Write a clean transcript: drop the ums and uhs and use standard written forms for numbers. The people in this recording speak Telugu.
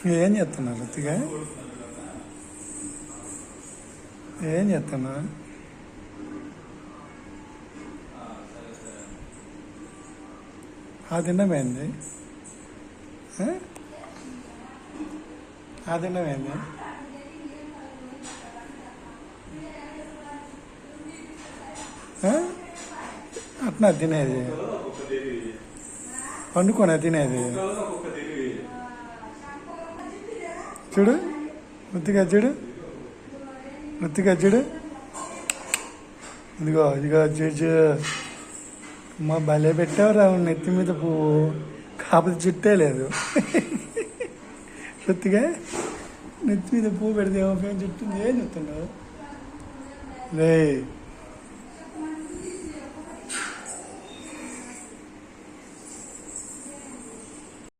ఏం చేస్తున్నారు రుతిగా? ఏం చేస్తున్నా? ఆ తిన్నమేంది? ఆ తిన్నమేంది? అట్నా తినేది? పండుకొనే తినేది? చూడు ముత్తిగా చూడు, ముత్తిగా చూడు, ఇదిగో ఇదిగో చూచు. మా భలే పెట్టావురా నెత్తి మీద పువ్వు, కాకపోతే చుట్టే లేదు. ముత్తిగా నెత్తి మీద పువ్వు పెడితే ఏమో చుట్టుంది. ఏం చెప్తున్నావు? లే